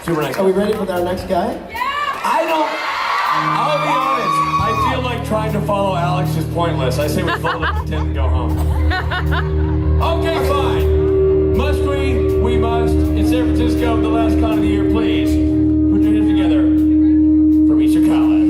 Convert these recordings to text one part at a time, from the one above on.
Super nice. Are we ready for our next guy? I'll be honest, I feel like trying to follow Alex is pointless. I say we fold up the tent and go home. Okay, fine. Must we must. In San Francisco, the last con of the year, please. Put your hands together for Misha Collins.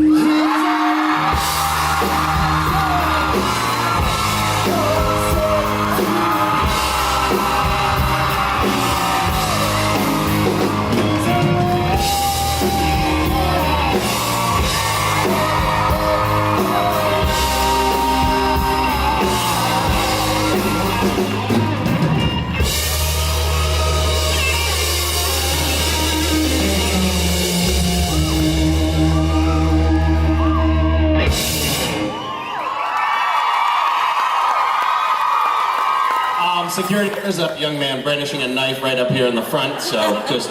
Security, there's a young man brandishing a knife right up here in the front, so just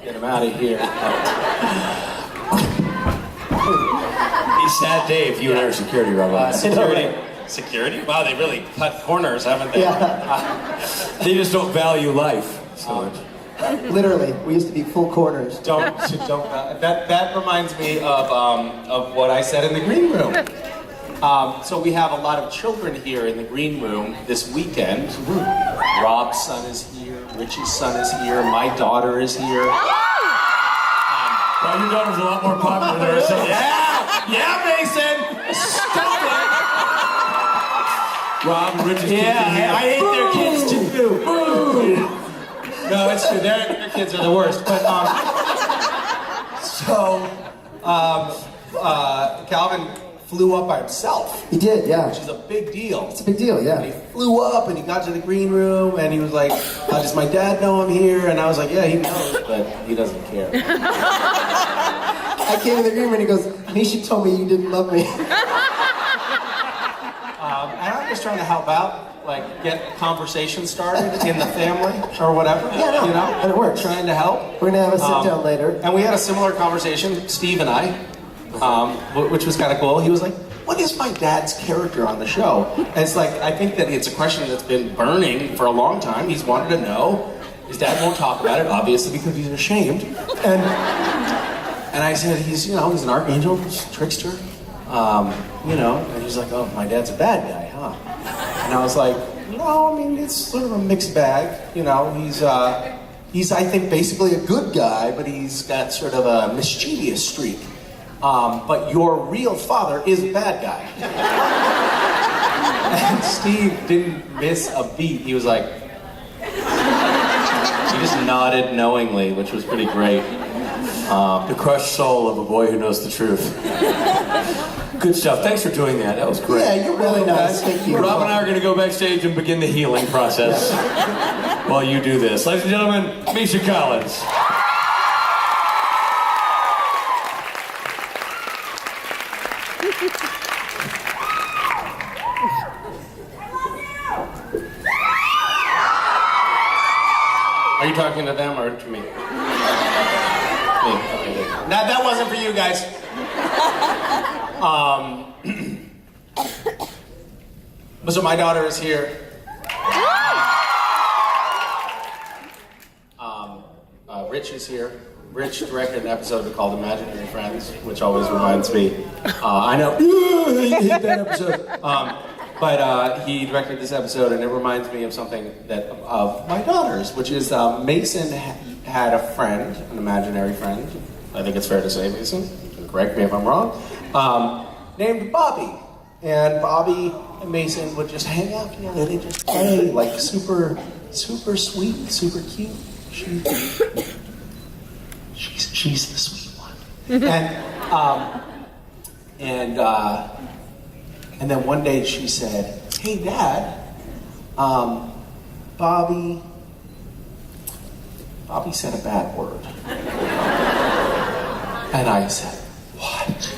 get him out of here. He's sad Dave, you and I are security, Robert. Security? Wow, they really cut corners, haven't they? Yeah. They just don't value life so much. Literally, we used to be full quarters. Don't. That reminds me of what I said in the green room. So we have a lot of children here in the green room this weekend. Rob's son is here, Richie's son is here, my daughter is here. Well, your daughter's a lot more popular there, so Yeah, Mason! Stop it! Rob and Rich's kids are here. I hate their kids too. No, it's true, their kids are the worst. But, Calvin flew up by himself. He did, yeah. Which is a big deal. It's a big deal, yeah. And he flew up and he got to the green room and he was like, does my dad know I'm here? And I was like, yeah, he knows, but he doesn't care. I came in the green room and he goes, Misha told me you didn't love me. And I'm just trying to help out, like get conversation started in the family or whatever. Yeah, no, you know? and it works. Trying to help. We're gonna have a sit down later. And we had a similar conversation, Steve and I, which was kind of cool. He was like, what is my dad's character on the show? And it's like, I think that it's a question that's been burning for a long time. He's wanted to know. His dad won't talk about it, obviously, because he's ashamed. And I said, he's an archangel, he's a trickster. And he's like, oh, my dad's a bad guy, huh? And I was like, no, I mean, it's sort of a mixed bag. He's I think, basically a good guy, but he's got sort of a mischievous streak. But your real father is a bad guy. And Steve didn't miss a beat. He was like, he just nodded knowingly, which was pretty great. The crushed soul of a boy who knows the truth. Good stuff. Thanks for doing that. That was great. Yeah, you're really nice. Thank you. Rob and I are going to go backstage and begin the healing process while you do this. Ladies and gentlemen, Misha Collins. Are you talking to them or to me? Me. Okay, good. That wasn't for you guys. So my daughter is here. Rich is here. Rich directed an episode called Imaginary Friends, which always reminds me. I know, I hate that episode. But he directed this episode, and it reminds me of something of my daughter's, which is Mason had a friend, an imaginary friend. I think it's fair to say, Mason. You can correct me if I'm wrong. Named Bobby, and Bobby and Mason would just hang out together. They just play like super sweet, super cute. She's the sweet one. And then one day she said, hey Dad, Bobby said a bad word. And I said, what?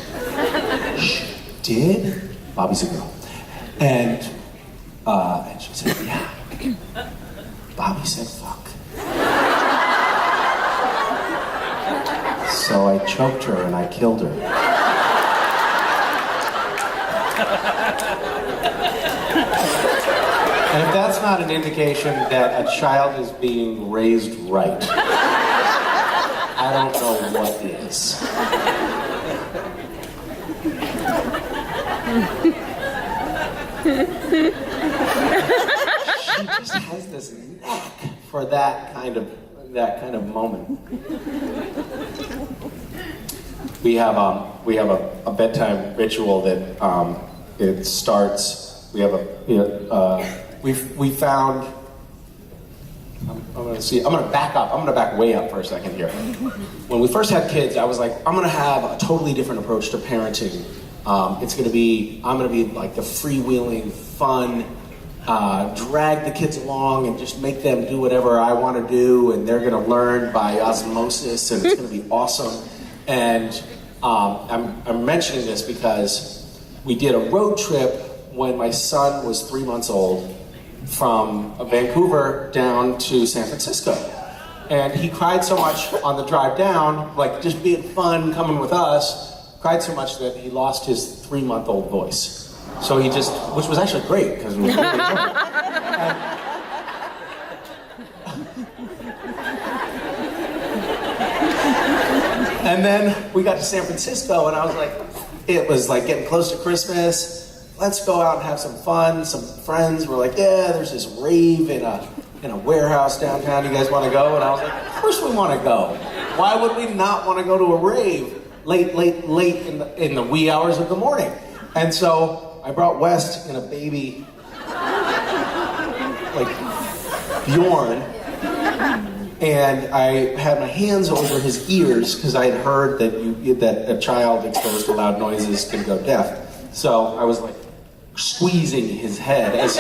She did? Bobby's a girl. And she said, yeah. Bobby said fuck. So I choked her and I killed her. And if that's not an indication that a child is being raised right, I don't know what is. She just has this knack for that kind of moment. We have a bedtime ritual that it starts. We have we found. I'm gonna back up. I'm gonna back way up for a second here. When we first had kids, I was like, I'm gonna have a totally different approach to parenting. I'm gonna be like the freewheeling, fun, drag the kids along and just make them do whatever I want to do, and they're gonna learn by osmosis, and it's gonna be awesome. And I'm mentioning this because we did a road trip when my son was 3 months old from Vancouver down to San Francisco. And he cried so much on the drive down, like just being fun, coming with us, cried so much that he lost his 3-month-old voice. So he just, which was actually great, because we were really enjoying And then we got to San Francisco, and I was like, it was like getting close to Christmas. Let's go out and have some fun. Some friends were like, yeah, there's this rave in a warehouse downtown. You guys want to go? And I was like, of course we want to go. Why would we not want to go to a rave late in the wee hours of the morning? And so I brought West in a baby, like Bjorn, and I had my hands over his ears because I had heard that a child exposed to loud noises can go deaf. So I was like squeezing his head as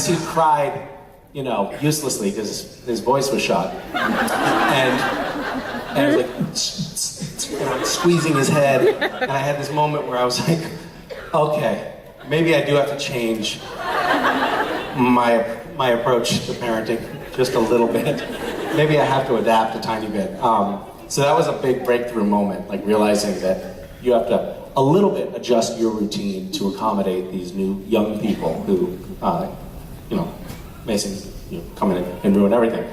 he cried, uselessly because his voice was shot. And I was like squeezing his head, and I had this moment where I was like, okay, maybe I do have to change my approach to parenting just a little bit. Maybe I have to adapt a tiny bit. So that was a big breakthrough moment, like realizing that you have to a little bit adjust your routine to accommodate these new young people who, Mason, come in and ruin everything.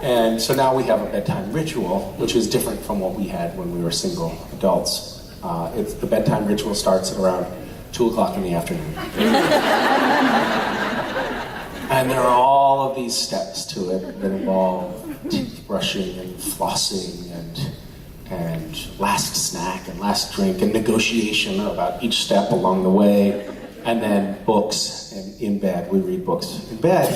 And so now we have a bedtime ritual, which is different from what we had when we were single adults. The bedtime ritual starts at around 2 o'clock in the afternoon. And there are all of these steps to it that involve teeth brushing and flossing and last snack and last drink and negotiation about each step along the way, and then books. And in bed, we read books in bed,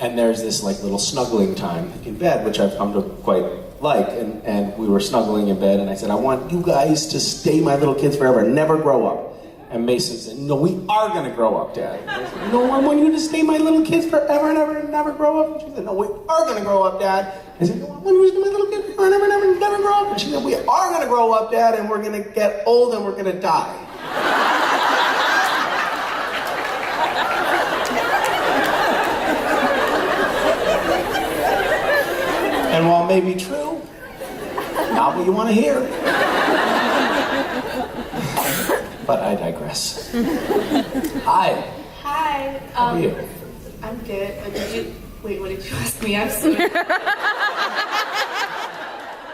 and there's this like little snuggling time in bed, which I've come to quite like. And we were snuggling in bed, and I said, I want you guys to stay my little kids forever, never grow up. And Mason said, no, we are going to grow up, Dad. I said, no, I want you to stay my little kids forever and ever and never grow up. And she said, no, we are going to grow up, Dad. I said, no, I want you to stay my little kids forever and ever and never grow up. And she said, we are going to grow up, Dad, and we're going to get old and we're going to die. And while it may be true, not what you want to hear. But I digress. Hi. Hi. How are you? I'm good. What did you ask me? I'm sorry.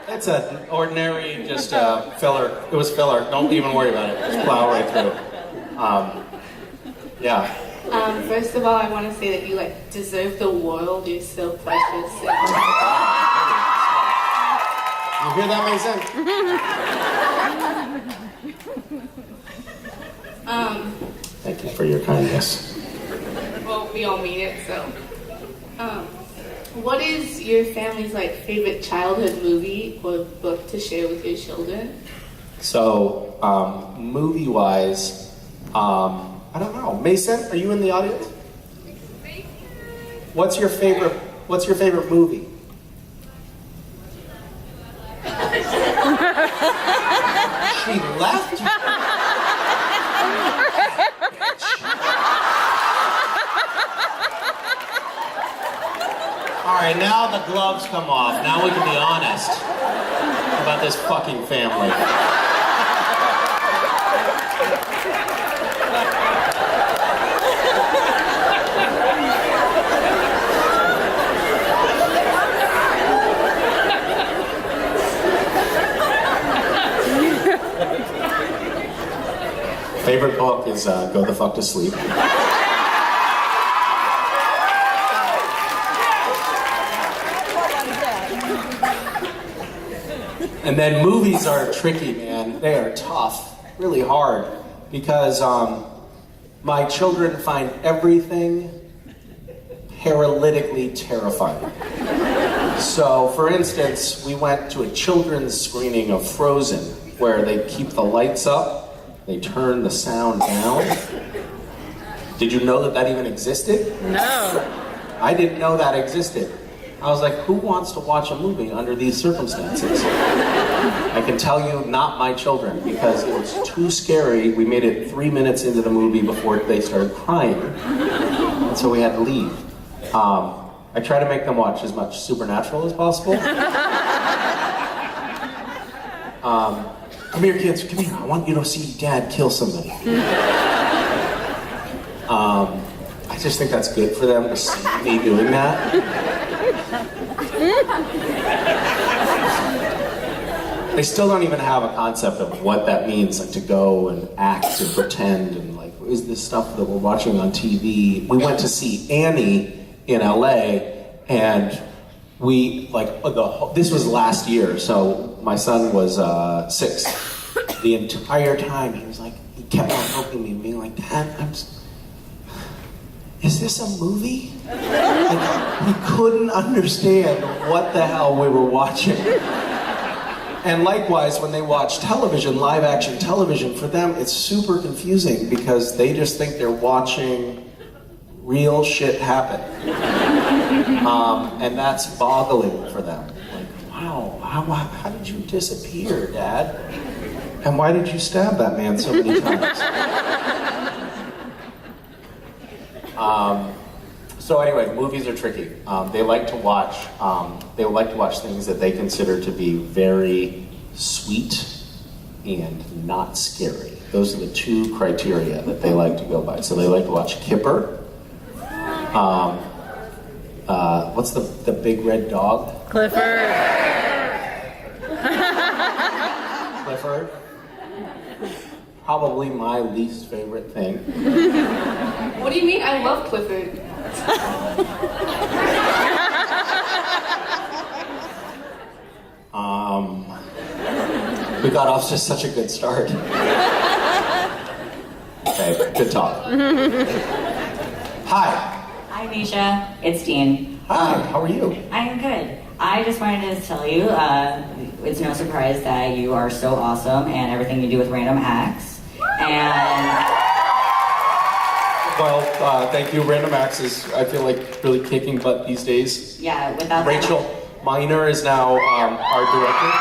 It's an ordinary, just filler. It was filler. Don't even worry about it. Just plow right through. Yeah. First of all, I want to say that you deserve the world. You're so precious. You hear that, Mason? Thank you for your kindness. Well, we all mean it, so. What is your family's favorite childhood movie or book to share with your children? So, movie-wise, I don't know. Mason, are you in the audience? What's your favorite movie? She left? All right, now the gloves come off. Now we can be honest about this fucking family. Favorite book is Go the Fuck to Sleep. And then movies are tricky, man. They are tough, really hard, because my children find everything paralytically terrifying. So, for instance, we went to a children's screening of Frozen, where they keep the lights up, they turn the sound down. Did you know that that even existed? No. I didn't know that existed. I was like, who wants to watch a movie under these circumstances? I can tell you, not my children, because it was too scary. We made it 3 minutes into the movie before they started crying, and so we had to leave. I try to make them watch as much Supernatural as possible. Come here, kids, come here. I want you to see Dad kill somebody. I just think that's good for them to see me doing that. They still don't even have a concept of what that means, like to go and act and pretend and like, is this stuff that we're watching on TV? We went to see Annie in LA, and we, like, this was last year, so my son was 6. The entire time he was like, he kept on poking me, being like, Dad, is this a movie? Like, he couldn't understand what the hell we were watching. And likewise, when they watch television, live action television, for them it's super confusing because they just think they're watching real shit happen. And that's boggling for them. Like, wow, how did you disappear, Dad? And why did you stab that man so many times? So anyway, movies are tricky. They like to watch things that they consider to be very sweet and not scary. Those are the 2 criteria that they like to go by. So they like to watch Kipper. What's the big red dog? Clifford. Clifford. Probably my least favorite thing. What do you mean? I love Clifford. We got off to such a good start. Okay, good talk. Hi. Hi, Misha. It's Dean. Hi, how are you? I am good. I just wanted to tell you, it's no surprise that you are so awesome and everything you do with random acts. And Well, thank you. Random Acts is, I feel like, really kicking butt these days. yeah, without Rachel Miner is now our director.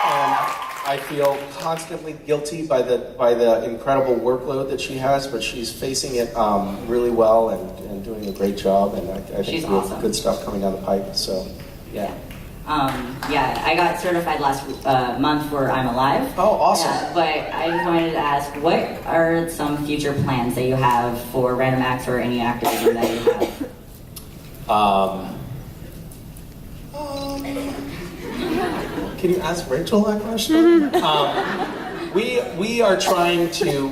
And I feel constantly guilty by the incredible workload that she has, but she's facing it really well and doing a great job. And I think She's we have awesome. good stuff coming down the pipe. So, yeah. Yeah, I got certified last month for I'm Alive. Oh, awesome. But I just wanted to ask, what are some future plans that you have for random acts or any activism that you have? Can you ask Rachel that question? We are trying to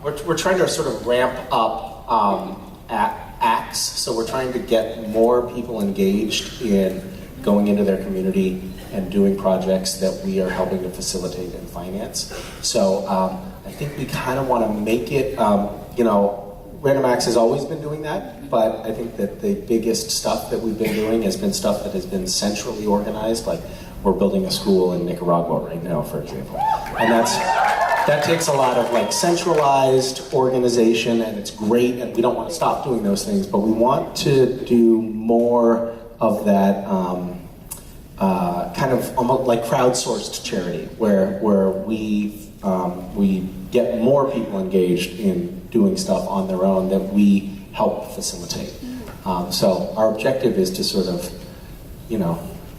we're trying to sort of ramp up acts. So we're trying to get more people engaged in going into their community and doing projects that we are helping to facilitate and finance. So I think we kind of want to make it, Random Acts has always been doing that, but I think that the biggest stuff that we've been doing has been stuff that has been centrally organized, like we're building a school in Nicaragua right now, for example. And that takes a lot of like centralized organization, and it's great, and we don't want to stop doing those things, but we want to do more of that kind of almost like crowdsourced charity, where we get more people engaged in doing stuff on their own that we help facilitate. So our objective is to sort of,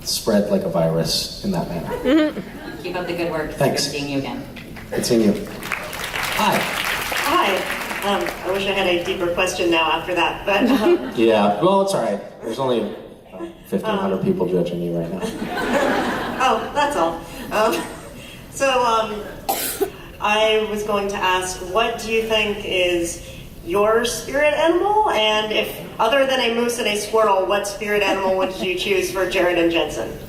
spread like a virus in that manner. Keep up the good work. Thanks. Good seeing you again. Good seeing you. Hi. Hi. I wish I had a deeper question now after that, but Yeah, well, it's all right. There's only 1,500 people judging you right now. oh, that's all. I was going to ask, what do you think is your spirit animal? And if, other than a moose and a squirrel, what spirit animal would you choose for Jared and Jensen?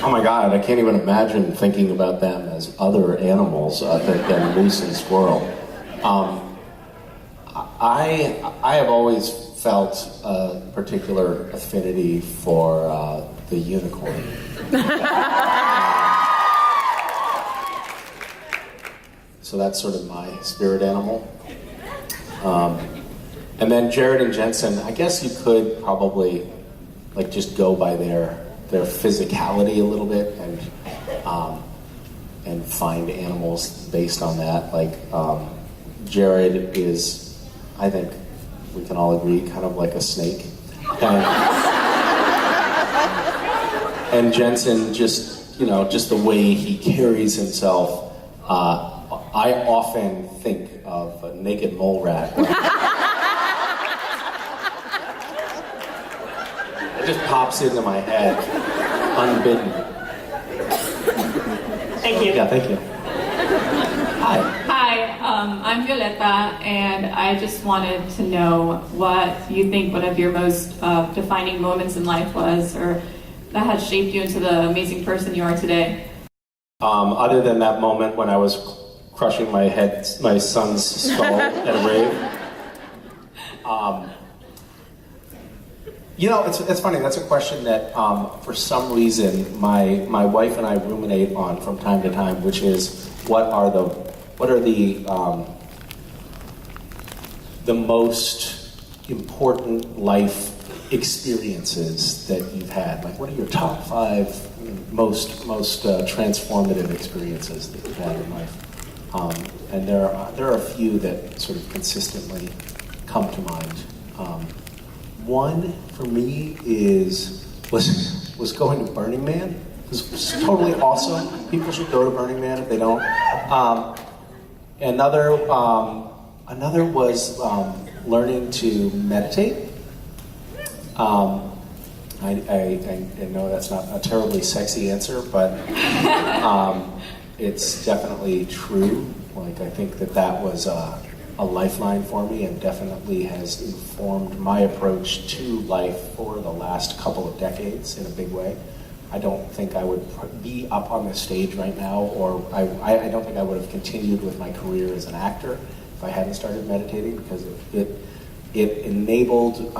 Oh my God, I can't even imagine thinking about them as other animals than moose and squirrel. I have always felt a particular affinity for the unicorn. So that's sort of my spirit animal. And then Jared and Jensen, I guess you could probably like just go by their physicality a little bit and find animals based on that. Like Jared is, I think we can all agree, kind of like a snake. And Jensen, just the way he carries himself. I often think of a naked mole rat. It just pops into my head, unbidden. Thank you. Yeah, thank you. Hi. Hi, I'm Violetta, and I just wanted to know what you think one of your most defining moments in life was, or that has shaped you into the amazing person you are today. Other than that moment when I was crushing my son's skull at a rave. It's funny. That's a question that, for some reason, my wife and I ruminate on from time to time, which is what are the most important life experiences that you've had? Like, what are your top 5 most transformative experiences that you've had in life? And there are a few that sort of consistently come to mind. One for me was going to Burning Man. It was totally awesome. People should go to Burning Man if they don't. Another was learning to meditate. I know that's not a terribly sexy answer, but it's definitely true. Like, I think that was a lifeline for me, and definitely has informed my approach to life for the last couple of decades in a big way. I don't think I would be up on this stage right now, or I don't think I would have continued with my career as an actor if I hadn't started meditating, because it enabled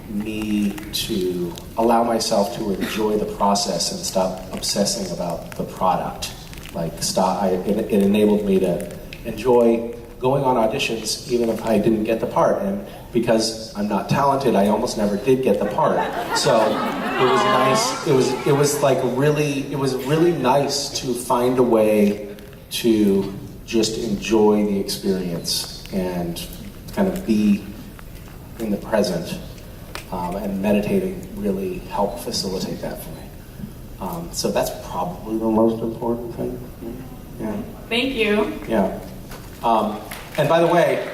me to allow myself to enjoy the process and stop obsessing about the product. It enabled me to enjoy going on auditions even if I didn't get the part, and because I'm not talented, I almost never did get the part. So it was nice. It was really nice to find a way to just enjoy the experience and kind of be in the present, and meditating really helped facilitate that for me. So that's probably the most important thing. Yeah. Thank you. Yeah. And by the way,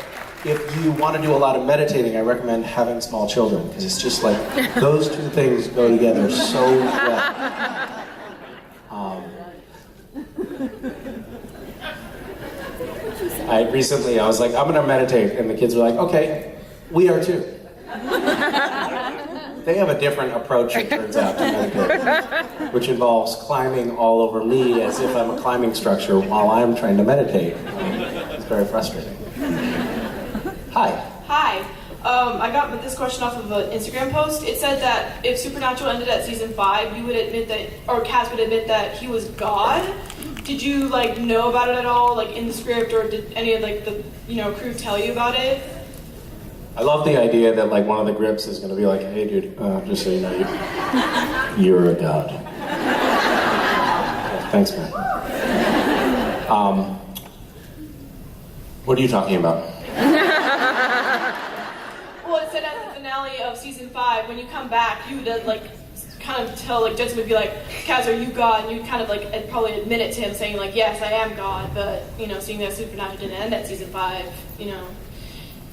if you want to do a lot of meditating, I recommend having small children, because it's just like those two things go together so well. I was like, I'm going to meditate, and the kids were like, okay, we are too. They have a different approach, it turns out, to meditate, which involves climbing all over me as if I'm a climbing structure while I'm trying to meditate. It's very frustrating. Hi. Hi. I got this question off of an Instagram post. It said that if Supernatural ended at season 5, you would admit that, or Kaz would admit that he was God. Did you know about it at all, in the script, or did any of the crew tell you about it? I love the idea that one of the grips is going to be like, hey dude, just so you know, you're a god. Thanks, man. What are you talking about? Well, it said at the finale of season 5, when you come back, you would kind of tell, Jensen would be like, Kaz, are you God? And you'd kind of probably admit it to him, saying yes, I am God, but seeing that Supernatural didn't end at season 5,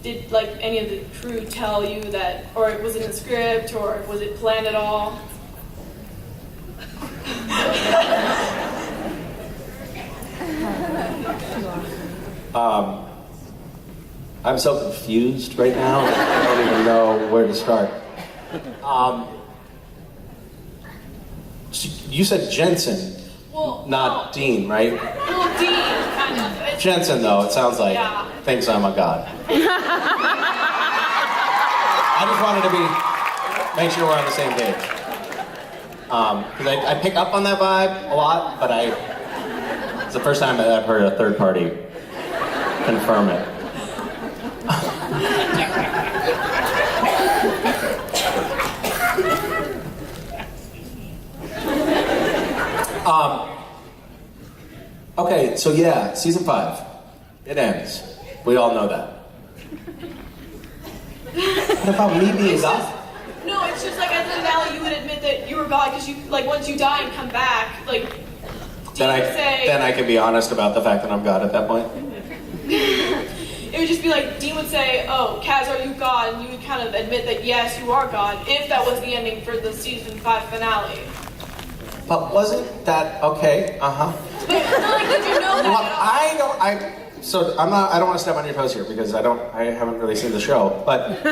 did any of the crew tell you that, or was it in the script, or was it planned at all? I'm so confused right now. I don't even know where to start. So you said Jensen, Well, not Dean, right? Well, Dean, kind of. It's- Jensen, though, it sounds like Yeah. thinks I'm a god. I just wanted to make sure we're on the same page. Because I pick up on that vibe a lot, but it's the first time that I've heard a third party confirm it. Okay, so yeah, season 5. It ends. We all know that. What about me being God? No, it's just like at the finale, you would admit that you were God because you, like, once you die and come back, like, Then I can be honest about the fact that I'm God at that point. it would just be like, Dean would say, oh, Kaz, are you God? And you would kind of admit that, yes, you are God, if that was the ending for the season 5 finale. But wasn't that okay? Uh-huh. But, like, did you know that Well, at all? I don't want to step on your toes here because I haven't really seen the show, but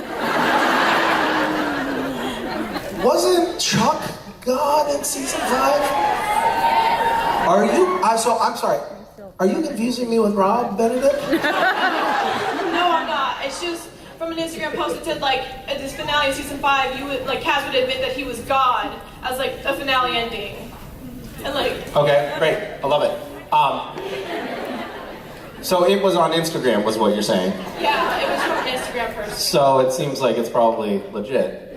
wasn't Chuck God in season 5? Are you? I'm sorry. Are you confusing me with Rob Benedict? No, I'm not. It's just from an Instagram post that said, like, at this finale of season 5, you would, like, Kaz would admit that he was God as, like, a finale ending. And, like... Okay, great. I love it. So it was on Instagram, was what you're saying. Yeah, it was from an Instagram person. So it seems like it's probably legit.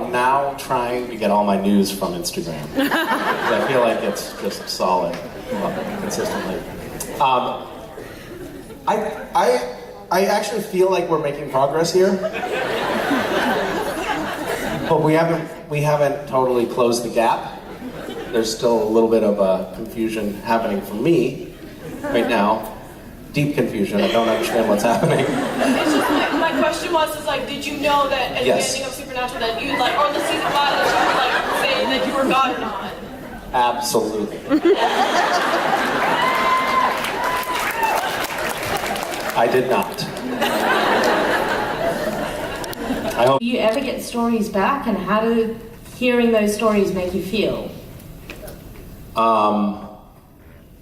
I'm now trying to get all my news from Instagram. I feel like it's just solid consistently. I actually feel like we're making progress here. But we haven't totally closed the gap. There's still a little bit of confusion happening for me right now. Deep confusion. I don't understand what's happening. It's just, my question was, like, did you know that at Yes. the ending of Supernatural that you'd, like, or the season 5 that you would, like, say that you were God or not? Absolutely. I did not. I hope. Do you ever get stories back, and how do hearing those stories make you feel?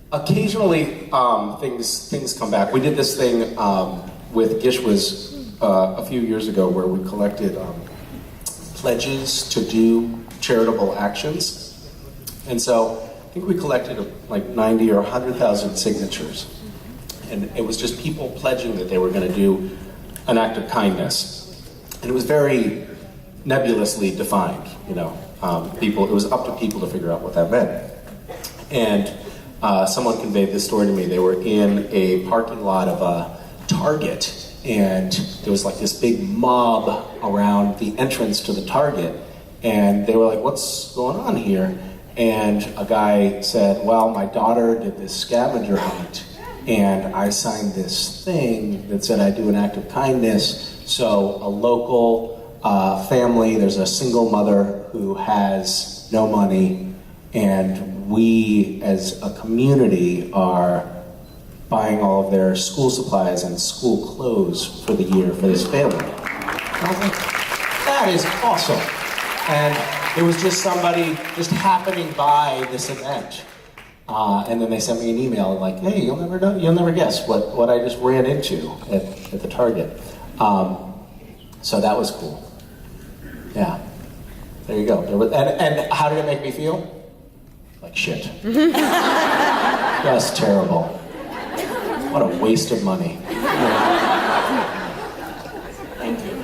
Occasionally, things come back. We did this thing with Gishwas a few years ago where we collected pledges to do charitable actions. And so I think we collected like 90 or 100,000 signatures. And it was just people pledging that they were going to do an act of kindness. And it was very nebulously defined, you know. It was up to people to figure out what that meant. And someone conveyed this story to me. They were in a parking lot of a Target, and there was like this big mob around the entrance to the Target. And they were like, what's going on here? And a guy said, well, my daughter did this scavenger hunt, and I signed this thing that said I do an act of kindness. So a local family, there's a single mother who has no money, and we as a community are buying all of their school supplies and school clothes for the year for this family. And I was like, that is awesome. And it was just somebody just happening by this event. And then they sent me an email like, hey, you'll never guess what I just ran into at the Target. So that was cool. Yeah. There you go. And how did it make me feel? Like shit. That's terrible. What a waste of money. Thank you.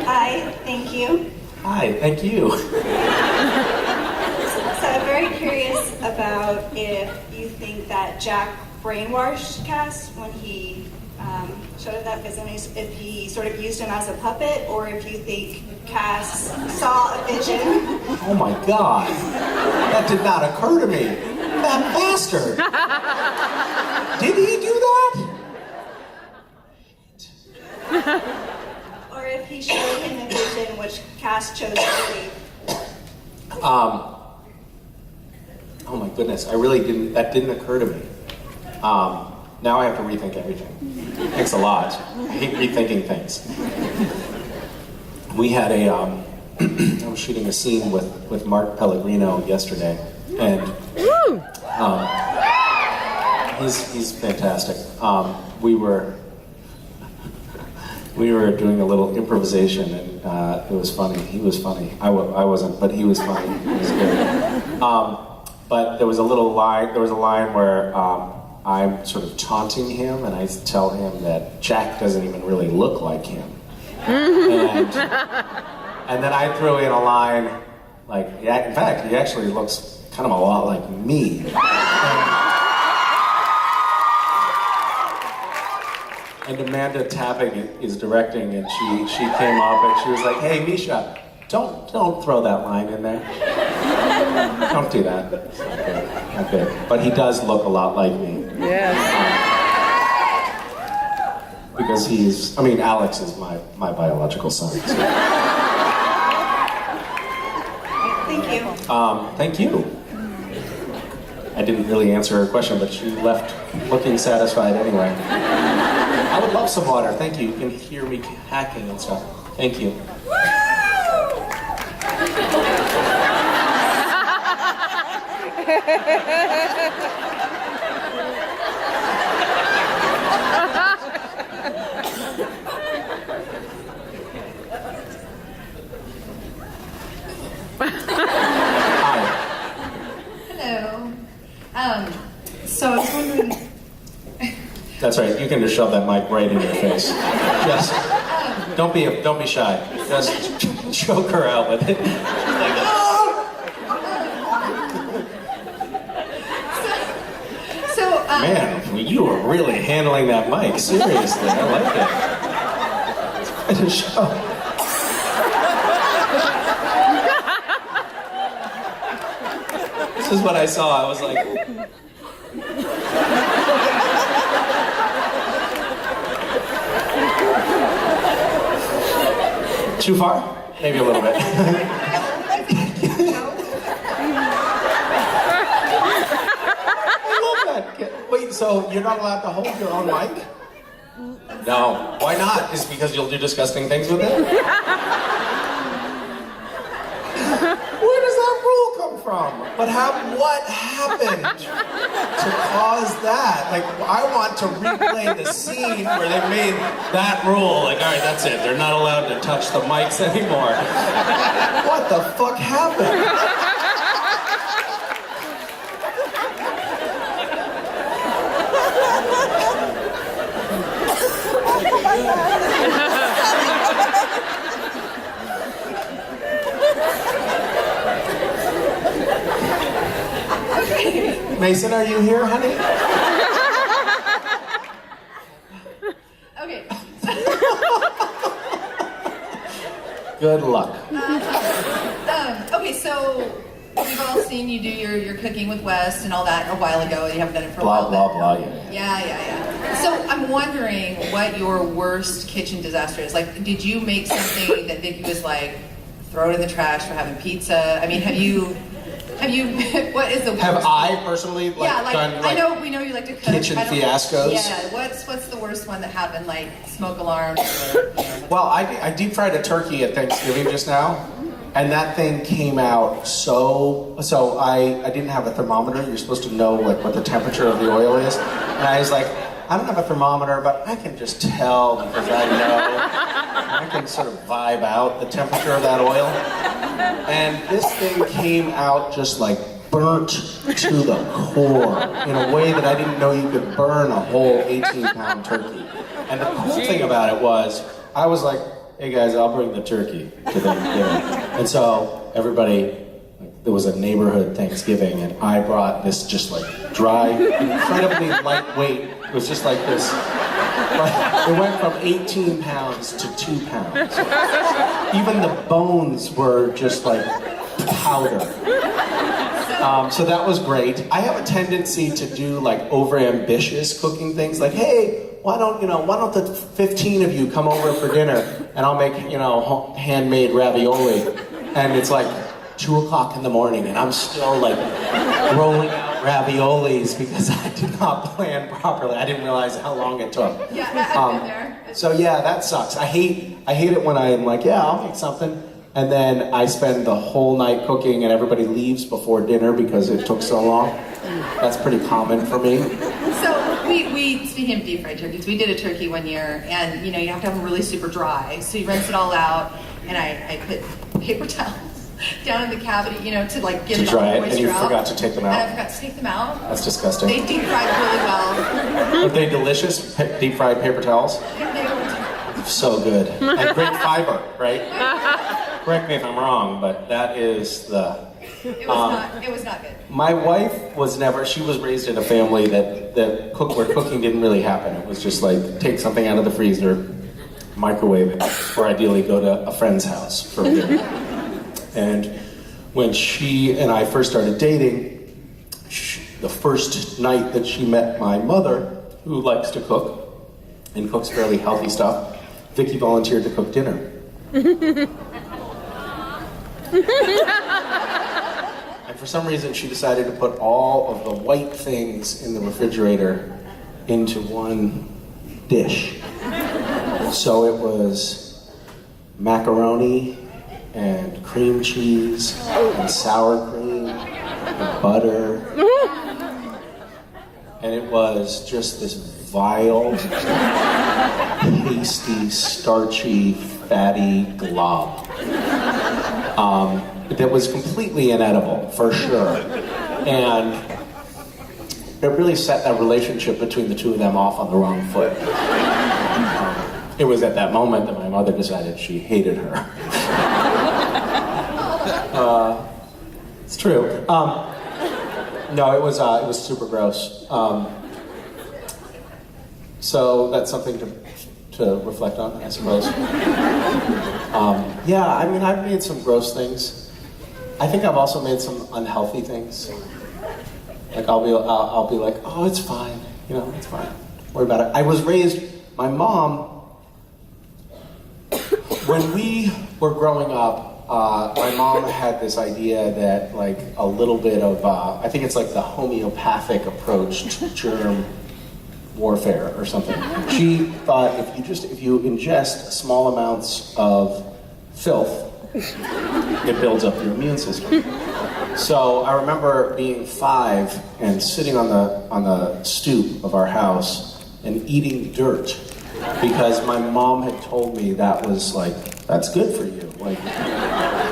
Hi, thank you. Hi, thank you. So I'm very curious about if you think that Jack brainwashed Cass when he showed up that vision, if he sort of used him as a puppet, or if you think Cass saw a vision. Oh my God. That did not occur to me. That bastard. Did he do that? Or if he showed him a vision which Cass chose to believe? Oh my goodness, that didn't occur to me. Now I have to rethink everything. Thanks a lot. I hate rethinking things. We had I was shooting a scene with Mark Pellegrino yesterday, and he's fantastic. We were doing a little improvisation, and it was funny. He was funny. I wasn't, but he was funny. It was good. But there was a line where I'm sort of taunting him, and I tell him that Jack doesn't even really look like him. And then I threw in a line like, yeah, in fact, he actually looks kind of a lot like me. And Amanda Tapping is directing, and she came up and she was like, "Hey, Misha, don't throw that line in there. Don't do that." Okay. But he does look a lot like me. Yes. Because Alex is my biological son. So. Thank you. Thank you. I didn't really answer her question, but she left looking satisfied anyway. I would love some water. Thank you. You can hear me hacking and stuff. Thank you. Hello. So I was wondering. That's right. You can just shove that mic right in your face. Just don't be shy. Just choke her out with it. Man, you were really handling that mic. Seriously, I like it. It's quite a show. This is what I saw. I was like. Too far? Maybe a little bit. I love that. Wait, so you're not allowed to hold your own mic? No. Why not? Is it because you'll do disgusting things with it? Where does that rule come from? But what happened to cause that? Like, I want to replay the scene where they made that rule. Like, all right, that's it. They're not allowed to touch the mics anymore. What the fuck happened? Mason, are you here, honey? Okay. Good luck. Okay, so we've all seen you do your cooking with Wes and all that a while ago. You haven't done it for a while. Blah, blah, blah, Yeah. So I'm wondering what your worst kitchen disaster is. Like, did you make something that Vicky was like, throw it in the trash for having pizza? I mean, have you, what is the worst? Have I personally done we know you like to cook. kitchen fiascos? Yeah, what's the worst one that happened, like smoke alarms or, Well, I deep fried a turkey at Thanksgiving just now, and that thing came out so I didn't have a thermometer. You're supposed to know like what the temperature of the oil is. And I was like, I don't have a thermometer, but I can just tell because I know. I can sort of vibe out the temperature of that oil. And this thing came out just like burnt to the core in a way that I didn't know you could burn a whole 18-pound turkey. And the cool thing about it was, I was like, hey guys, I'll bring the turkey to Thanksgiving. And so everybody, there was a neighborhood Thanksgiving, and I brought this just like dry, incredibly lightweight. It was just like this. It went from 18 pounds to 2 pounds. Even the bones were just like powder. So that was great. I have a tendency to do like overambitious cooking things, like, hey, why don't the 15 of you come over for dinner? and I'll make, handmade ravioli, and it's like 2 o'clock in the morning, and I'm still like rolling out raviolis because I did not plan properly. I didn't realize how long it took. Yeah, I've been there. So yeah, that sucks. I hate it when I'm like, yeah, I'll make something, and then I spend the whole night cooking, and everybody leaves before dinner because it took so long. That's pretty common for me. So we speaking of deep fried turkeys, we did a turkey one year, and you have to have them really super dry. So you rinse it all out, and I put paper towels down in the cavity, to like get to it dry all it, moisture and you out. forgot to take them out. And I forgot to take them out. That's disgusting. They deep fried really well. Are they delicious? Deep fried paper towels? They were So good. And great fiber, right? Correct me if I'm wrong, but that is the... It was not good. My wife she was raised in a family where cooking didn't really happen. It was just like, take something out of the freezer, microwave it, or ideally go to a friend's house for dinner. And when she and I first started dating, the first night that she met my mother, who likes to cook, and cooks fairly healthy stuff, Vicky volunteered to cook dinner. And for some reason, she decided to put all of the white things in the refrigerator into one dish. So it was macaroni and cream cheese and sour cream and butter. And it was just this vile, pasty, starchy, fatty glob. That was completely inedible, for sure. And it really set that relationship between the two of them off on the wrong foot. It was at that moment that my mother decided she hated her. It's true. No, it was super gross. So that's something to reflect on, I suppose. Yeah, I mean, I've made some gross things. I think I've also made some unhealthy things. Like I'll be like, oh, it's fine, it's fine. Don't worry about it. I was raised. My mom, when we were growing up, my mom had this idea that like a little bit of, I think it's like the homeopathic approach to germ warfare or something. She thought if you ingest small amounts of filth, it builds up your immune system. So I remember being 5 and sitting on the stoop of our house and eating dirt because my mom had told me that was like, that's good for you. Like,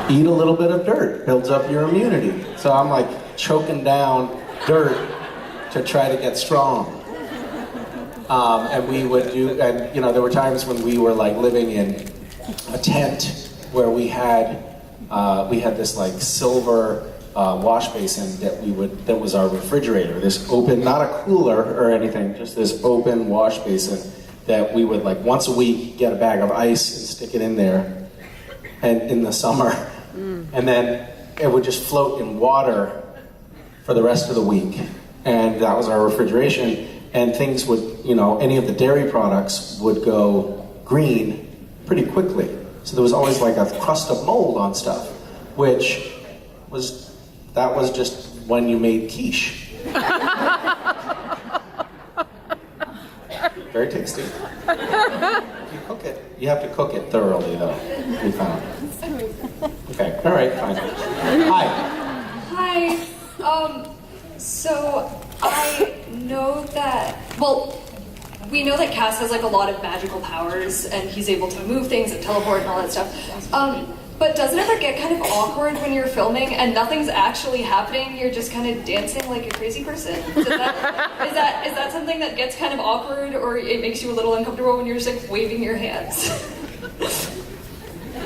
eat a little bit of dirt, builds up your immunity. So I'm like choking down dirt to try to get strong. And we would there were times when we were like living in a tent where we had this like silver wash basin that was our refrigerator. This open, not a cooler or anything, just this open wash basin that we would like once a week get a bag of ice and stick it in there, and in the summer, and then it would just float in water for the rest of the week, and that was our refrigeration. And things would, any of the dairy products would go green pretty quickly. So there was always like a crust of mold on stuff, which was just when you made quiche. Very tasty. You cook it. You have to cook it thoroughly, though. We found. Okay. All right. Fine. Hi. Hi. So I know that. Well, we know that Cass has like a lot of magical powers, and he's able to move things and teleport and all that stuff. But does it ever get kind of awkward when you're filming and nothing's actually happening? You're just kind of dancing like a crazy person. Is that something that gets kind of awkward, or it makes you a little uncomfortable when you're just like waving your hands?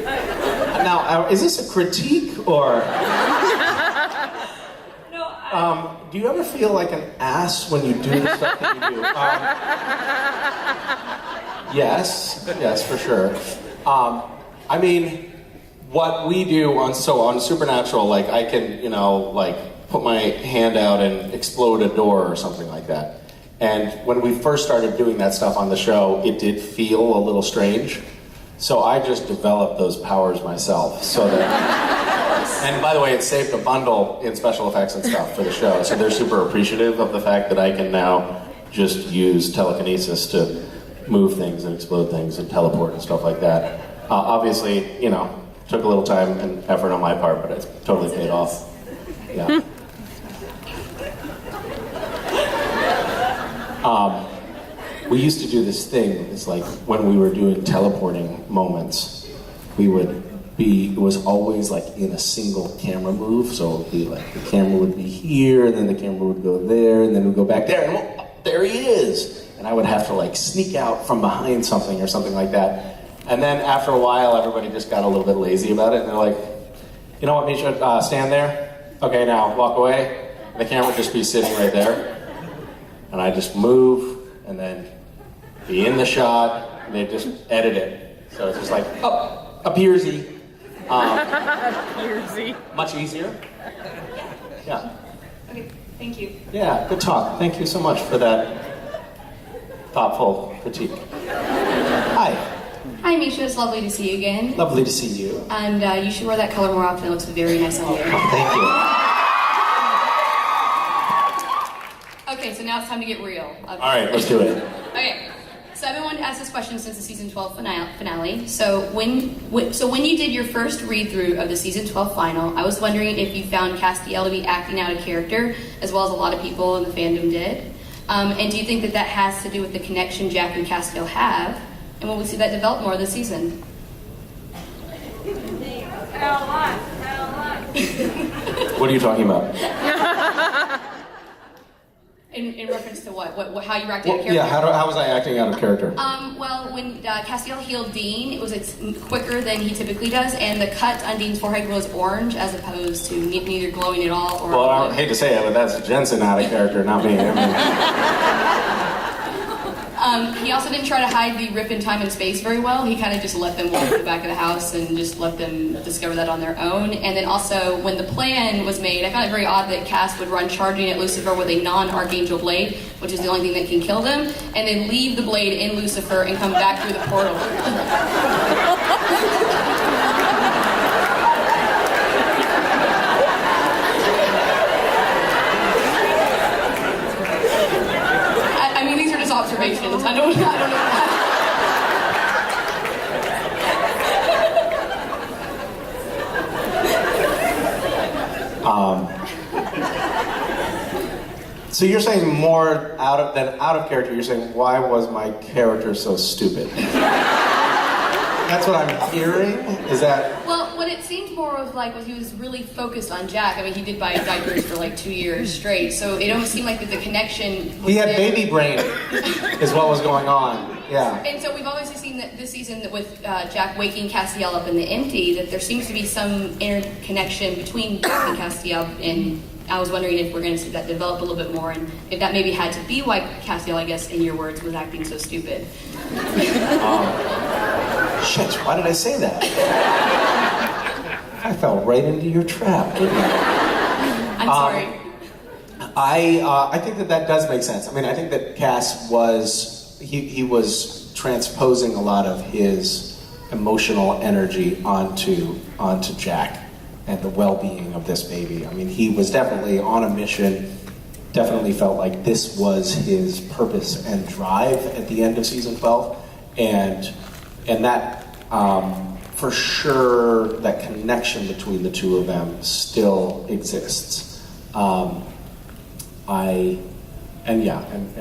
Now, is this a critique or? No. Do you ever feel like an ass when you do the stuff that you do? Yes, for sure. I mean, what we do on Supernatural, like I can, put my hand out and explode a door or something like that. And when we first started doing that stuff on the show, it did feel a little strange. So I just developed those powers myself, so that, and by the way, it saved a bundle in special effects and stuff for the show, so they're super appreciative of the fact that I can now just use telekinesis to move things and explode things and teleport and stuff like that. Obviously, you know, took a little time and effort on my part, but it's totally paid off. Yeah. We used to do this thing, it's like when we were doing teleporting moments, it was always like in a single camera move, so it would be like the camera would be here, and then the camera would go there, and then we'd go back there, and oh, there he is! And I would have to like sneak out from behind something or something like that. And then after a while, everybody just got a little bit lazy about it, and they're like, you know what, Misha, stand there. Okay, now walk away. And the camera would just be sitting right there. And I just move, and then be in the shot, and they just edit it. So it's just like, oh, appears-y. Much easier. Yeah. Okay, thank you. Yeah, good talk. Thank you so much for that thoughtful critique. Hi. Hi, Misha. It's lovely to see you again. Lovely to see you. And you should wear that color more often. It looks very nice on you. Thank you. Okay, so now it's time to get real. All right, let's do it. Okay. So I've been wanting to ask this question since the season 12 finale. So when you did your first read-through of the season 12 final, I was wondering if you found Castiel to be acting out of character, as well as a lot of people in the fandom did. And do you think that has to do with the connection Jack and Castiel have? And will we see that develop more this season? What are you talking about? In reference to what? How you acted out of character? Yeah, how was I acting out of character? Well, when Castiel healed Dean, it was quicker than he typically does, and the cut on Dean's forehead was orange as opposed to neither glowing at all or... Well, I hate to say it, but that's Jensen out of character, not me. He also didn't try to hide the rip in time and space very well. He kind of just let them walk to the back of the house and just let them discover that on their own. And then also, when the plan was made, I found it very odd that Cass would run charging at Lucifer with a non-Archangel blade, which is the only thing that can kill them, and then leave the blade in Lucifer and come back through the portal. I mean, these are just observations. I don't know. So you're saying more out of character, you're saying, why was my character so stupid? That's what I'm hearing? Is that... Well, what it seemed more of like was he was really focused on Jack. I mean, he did buy diapers for like 2 years straight, so it almost seemed like that the connection was He had there. baby brain, is what was going on. Yeah. And so we've obviously seen that this season with Jack waking Castiel up in the empty, that there seems to be some interconnection between Jack and Castiel, and I was wondering if we're going to see that develop a little bit more, and if that maybe had to be why Castiel, I guess, in your words, was acting so stupid. Shit, why did I say that? I fell right into your trap, didn't I? I'm sorry. I think that does make sense. I mean, I think that Cass he was transposing a lot of his emotional energy onto Jack and the well-being of this baby. I mean, he was definitely on a mission, definitely felt like this was his purpose and drive at the end of season 12, and that, for sure, that connection between the two of them still exists. And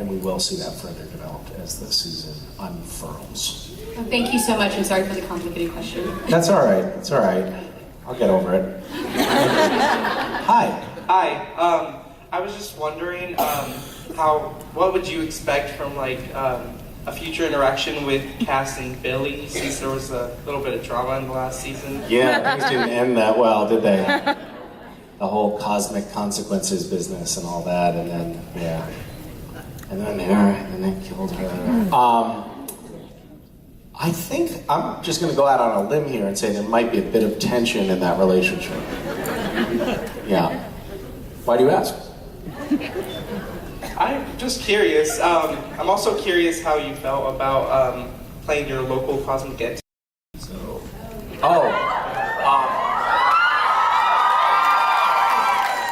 we will see that further developed as the season unfurls. Well, thank you so much, and sorry for the complicated question. That's all right. It's all right. I'll get over it. Hi. Hi. I was just wondering, what would you expect from a future interaction with Cass and Billy, since there was a little bit of drama in the last season? Yeah, things didn't end that well, did they? The whole cosmic consequences business and all that, and then they killed her. I think I'm just going to go out on a limb here and say there might be a bit of tension in that relationship. Yeah. Why do you ask? I'm just curious. I'm also curious how you felt about playing your local cosmic entity Oh,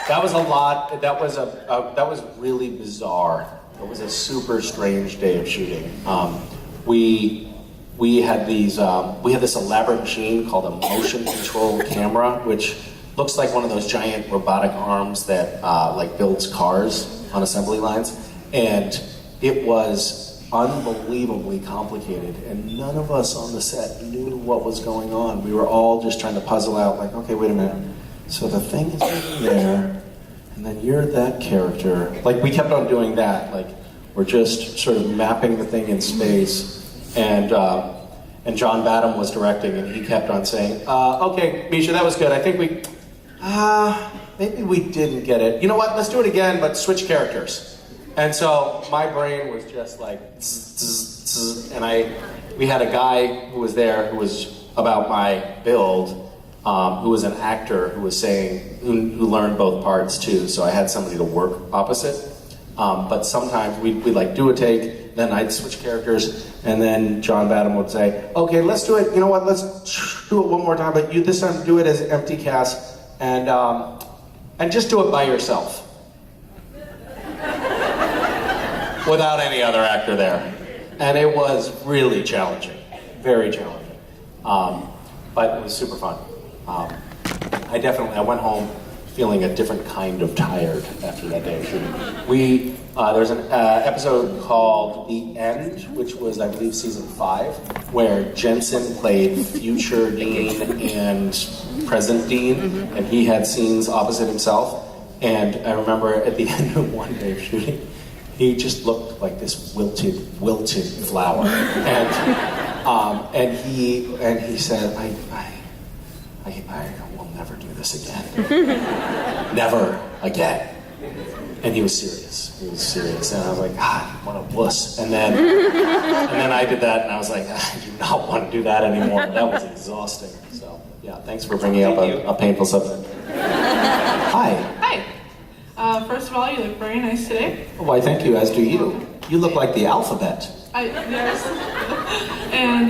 that was a lot. That was really bizarre. It was a super strange day of shooting. We had this elaborate machine called a motion control camera, which looks like one of those giant robotic arms that like builds cars on assembly lines, and it was unbelievably complicated, and none of us on the set knew what was going on. We were all just trying to puzzle out, like, okay, wait a minute. So the thing is moving there, and then you're that character. Like, we kept on doing that. Like, we're just sort of mapping the thing in space, and John Badham was directing, and he kept on saying, okay, Misha, that was good. I think maybe we didn't get it. You know what? Let's do it again, but switch characters. And so my brain was just like, zzz, zzz, zzz, and we had a guy who was there who was about my build, who was an actor who was who learned both parts too. So I had somebody to work opposite. But sometimes we'd like do a take, then I'd switch characters, and then John Badham would say, okay, let's do it. You know what? Let's do it one more time, but you this time do it as an empty cast, and just do it by yourself. Without any other actor there. And it was really challenging, very challenging. But it was super fun. I went home feeling a different kind of tired after that day of shooting. There's an episode called The End, which was, I believe, season 5, where Jensen played future Dean and present Dean, and he had scenes opposite himself. And I remember at the end of one day of shooting, he just looked like this wilted flower, and he said, I will never do this again, never again. And he was serious, and I was like, God, what a wuss. And then I did that, and I was like, I do not want to do that anymore. That was exhausting. So yeah, thanks for bringing up a painful subject. Hi. First of all, you look very nice today. Why, thank you, as do you. You look like the alphabet. Yes. And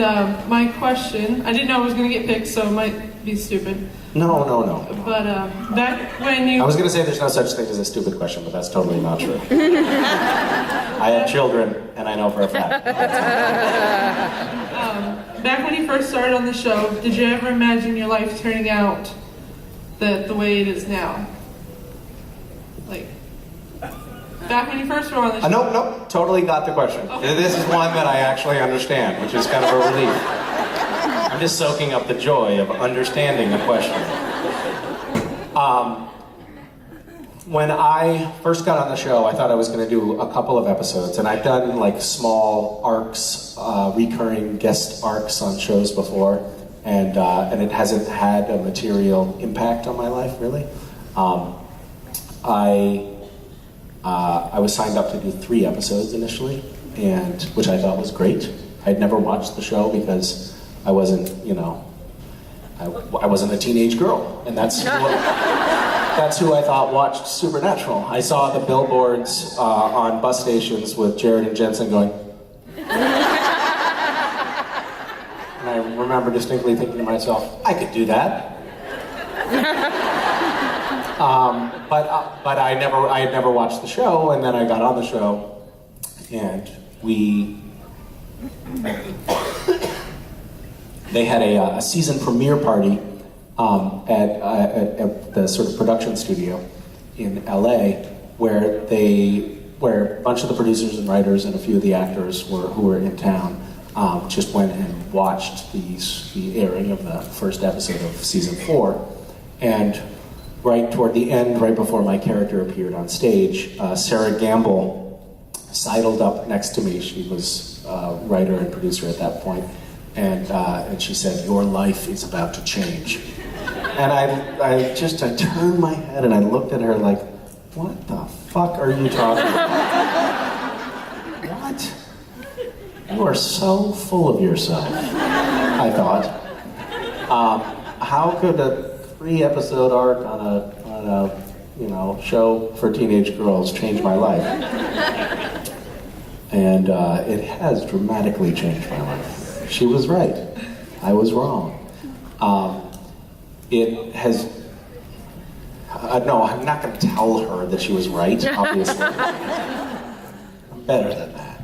my question, I didn't know I was going to get picked, so it might be stupid. No. But back when you... I was going to say there's no such thing as a stupid question, but that's totally not true. I have children, and I know for a fact. Back when you first started on the show, did you ever imagine your life turning out the way it is now? Like, back when you first were on the show? No, totally got the question. Okay. This is one that I actually understand, which is kind of a relief. I'm just soaking up the joy of understanding the question. When I first got on the show, I thought I was going to do a couple of episodes, and I've done like small arcs, recurring guest arcs on shows before, and it hasn't had a material impact on my life, really. I was signed up to do 3 episodes initially, and which I thought was great. I'd never watched the show because I wasn't, I wasn't a teenage girl, and that's who I thought watched Supernatural. I saw the billboards on bus stations with Jared and Jensen going, and I remember distinctly thinking to myself, I could do that. But I had never watched the show, and then I got on the show, and they had a season premiere party at the sort of production studio in LA, where a bunch of the producers and writers and a few of the actors who were in town just went and watched the airing of the first episode of season 4, and right toward the end, right before my character appeared on stage, Sarah Gamble sidled up next to me. She was a writer and producer at that point, and she said, "Your life is about to change." And I turned my head and I looked at her like, what the fuck are you talking about? What? You are so full of yourself, I thought. How could a 3-episode arc on a show for teenage girls change my life? And it has dramatically changed my life. She was right. I was wrong. It has. No, I'm not going to tell her that she was right, obviously. I'm better than that.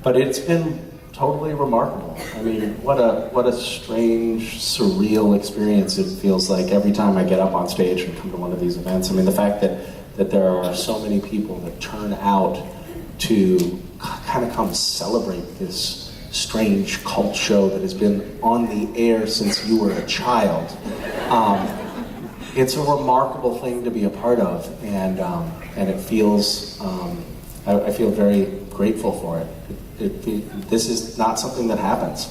But it's been totally remarkable. I mean, what a strange, surreal experience it feels like every time I get up on stage and come to one of these events. I mean, the fact that there are so many people that turn out to kind of come celebrate this strange cult show that has been on the air since you were a child. It's a remarkable thing to be a part of, and it feels, I feel very grateful for it. This is not something that happens,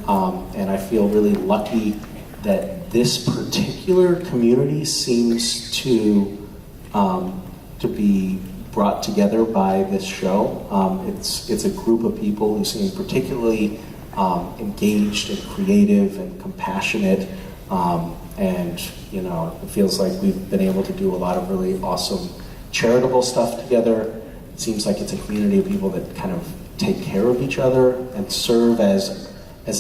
and I feel really lucky that this particular community seems to be brought together by this show. It's a group of people who seem particularly engaged and creative and compassionate, and it feels like we've been able to do a lot of really awesome charitable stuff together. It seems like it's a community of people that kind of take care of each other and serve as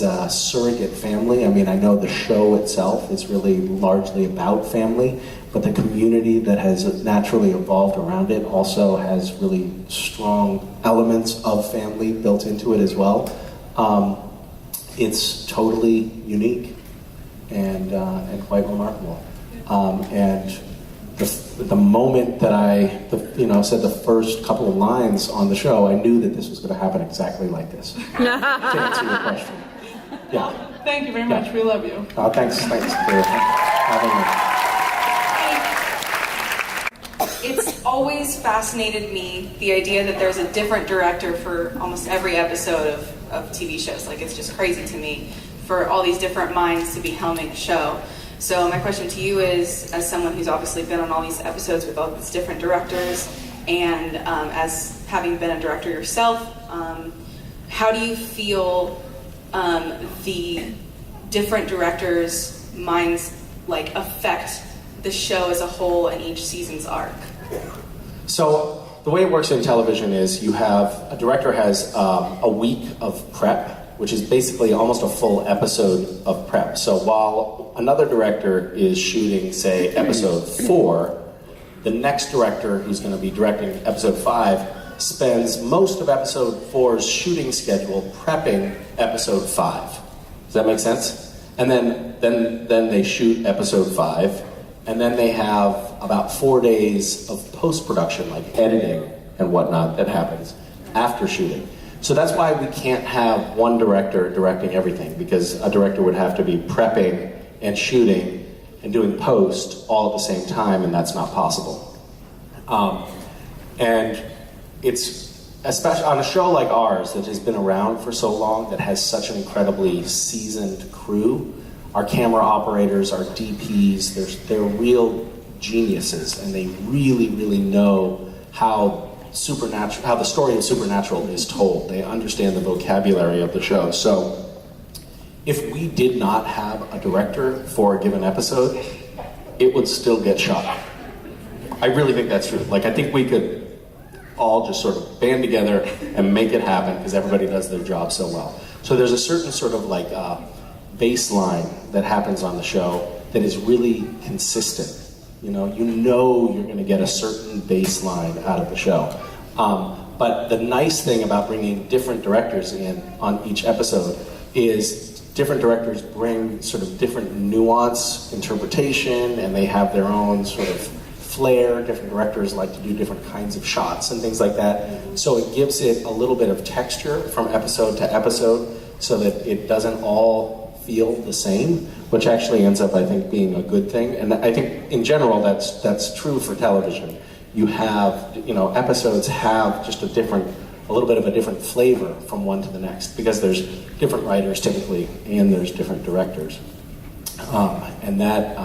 a surrogate family. I mean, I know the show itself is really largely about family, but the community that has naturally evolved around it also has really strong elements of family built into it as well. It's totally unique and quite remarkable. And the moment that I said the first couple of lines on the show, I knew that this was going to happen exactly like this. To answer your question. Yeah. Thank you very much. We love you. Thanks for having me. It's always fascinated me, the idea that there's a different director for almost every episode of TV shows. Like, it's just crazy to me for all these different minds to be helming a show. So my question to you is, as someone who's obviously been on all these episodes with all these different directors, and as having been a director yourself, how do you feel the different directors' minds affect the show as a whole and each season's arc? So the way it works in television is a director has a week of prep, which is basically almost a full episode of prep. So while another director is shooting, say, episode 4, the next director who's going to be directing episode 5 spends most of episode 4's shooting schedule prepping episode 5. Does that make sense? And then they shoot episode 5, and then they have about 4 days of post-production, like editing and whatnot, that happens after shooting. So that's why we can't have one director directing everything, because a director would have to be prepping and shooting and doing post all at the same time, and that's not possible. And it's, especially on a show like ours that has been around for so long, that has such an incredibly seasoned crew, our camera operators, our DPs, they're real geniuses, and they really, really know how the story of Supernatural is told. They understand the vocabulary of the show. So if we did not have a director for a given episode, it would still get shot. I really think that's true. I think we could all just sort of band together and make it happen, because everybody does their job so well. So there's a certain sort of baseline that happens on the show that is really consistent. You're going to get a certain baseline out of the show. But the nice thing about bringing different directors in on each episode is different directors bring sort of different nuance, interpretation, and they have their own sort of flair. Different directors like to do different kinds of shots and things like that. So it gives it a little bit of texture from episode to episode, so that it doesn't all feel the same, which actually ends up, I think, being a good thing. And I think in general that's true for television. You have, episodes have just a little bit of a different flavor from one to the next, because there's different writers typically, and there's different directors. And that,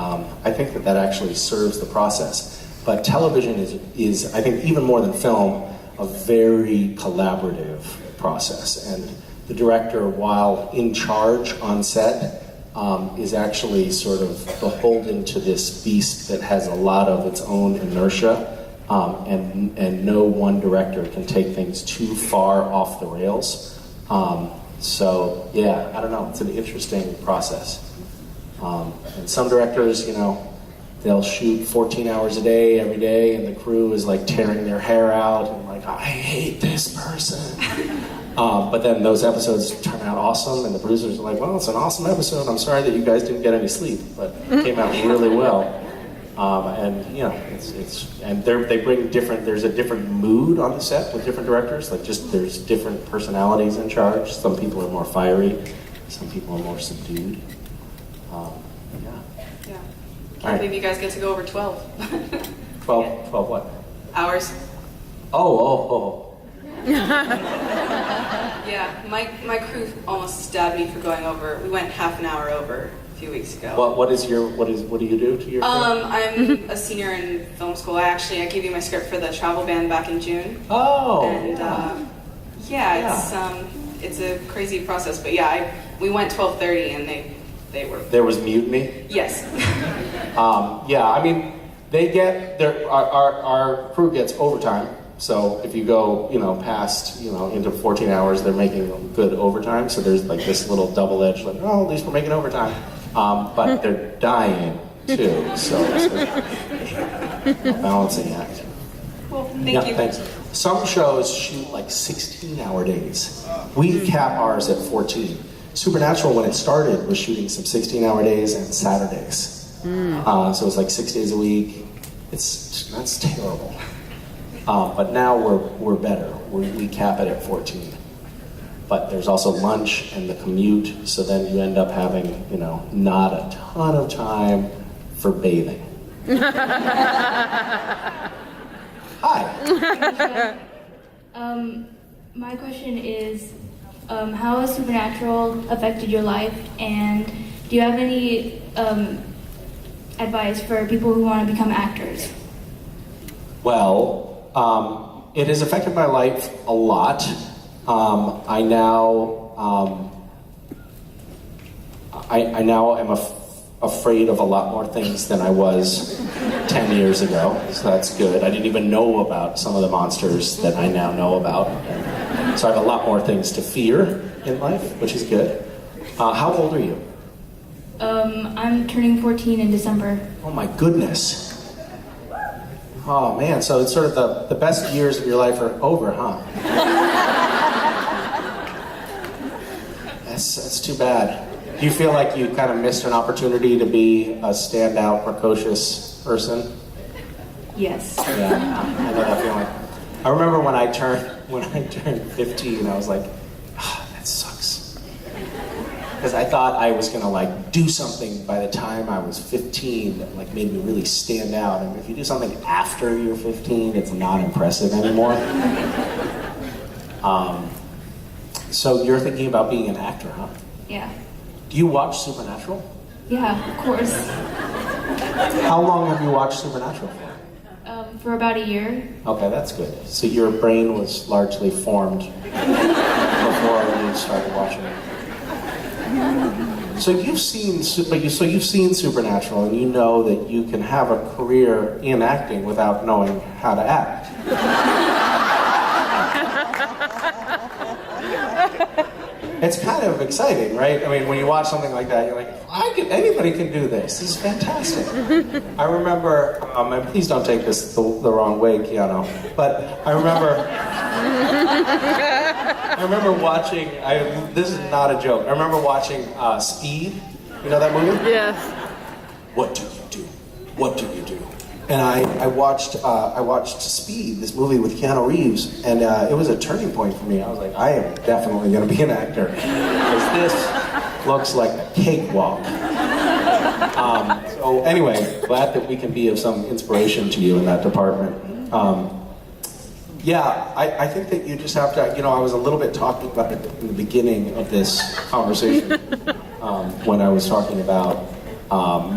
I think that actually serves the process. But television is, I think, even more than film, a very collaborative process. And the director, while in charge on set, is actually sort of beholden to this beast that has a lot of its own inertia, and no one director can take things too far off the rails. So yeah, I don't know. It's an interesting process. And some directors, you know, they'll shoot 14 hours a day every day, and the crew is like tearing their hair out and like, I hate this person. But then those episodes turn out awesome, and the producers are like, well, it's an awesome episode. I'm sorry that you guys didn't get any sleep, but it came out really well. And you know, they bring different. There's a different mood on the set with different directors. Like just there's different personalities in charge. Some people are more fiery, some people are more subdued. I believe you guys get to go over 12. 12 what? Hours. Oh. Yeah, my crew almost stabbed me for going over. We went half an hour over a few weeks ago. What do you do to your I'm a senior in film school. I gave you my script for the travel ban back in June. Oh. And it's a crazy process, but yeah, we went 12:30 and they were. There was mutiny? Yes. Yeah, I mean, our crew gets overtime. So if you go, you know, past, you know, into 14 hours, they're making good overtime. So there's like this little double-edged, like, oh, at least we're making overtime. But they're dying too. So it's a balancing act. Well, thank you. Thanks. Some shows shoot like 16-hour days. We cap ours at 14. Supernatural, when it started, was shooting some 16-hour days and Saturdays. So it's like 6 days a week. That's terrible. But now we're better. We cap it at 14. But there's also lunch and the commute, so then you end up having, you know, not a ton of time for bathing. Hi. My question is, how has Supernatural affected your life, and do you have any advice for people who want to become actors? Well, it has affected my life a lot. I now am afraid of a lot more things than I was 10 years ago, so that's good. I didn't even know about some of the monsters that I now know about. So I have a lot more things to fear in life, which is good. How old are you? I'm turning 14 in December. Oh my goodness. Oh man, so it's sort of the best years of your life are over, huh? That's too bad. Do you feel like you kind of missed an opportunity to be a standout, precocious person? Yes. Yeah, I know that feeling. I remember when I turned 15, I was like, that sucks. Because I thought I was gonna like do something by the time I was 15 that like made me really stand out. And if you do something after you're 15, it's not impressive anymore. So you're thinking about being an actor, huh? Yeah. Do you watch Supernatural? Yeah, of course. How long have you watched Supernatural for? For about a year. Okay, that's good. So your brain was largely formed before you started watching it. So you've seen Supernatural, and you know that you can have a career in acting without knowing how to act. It's kind of exciting, right? I mean, when you watch something like that, you're like, anybody can do this. This is fantastic. I remember, and please don't take this the wrong way, Keanu, but I remember watching, this is not a joke, I remember watching Speed. You know that movie? Yes. What do you do? What do you do? And I watched Speed, this movie with Keanu Reeves, and it was a turning point for me. I was like, I am definitely going to be an actor, because this looks like a cakewalk. So anyway, glad that we can be of some inspiration to you in that department. Yeah, I think that you just have to, you know, I was a little bit talking about it in the beginning of this conversation when I was talking about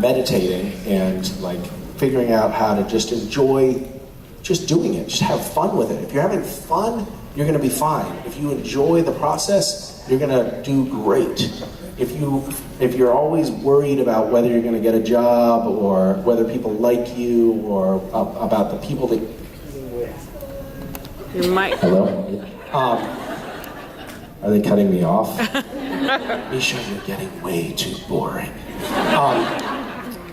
meditating and like figuring out how to just enjoy just doing it, just have fun with it. If you're having fun, you're going to be fine. If you enjoy the process, you're going to do great. If you're always worried about whether you're going to get a job or whether people like you or about the people that... Your mic. Hello? Are they cutting me off? Misha, you're getting way too boring.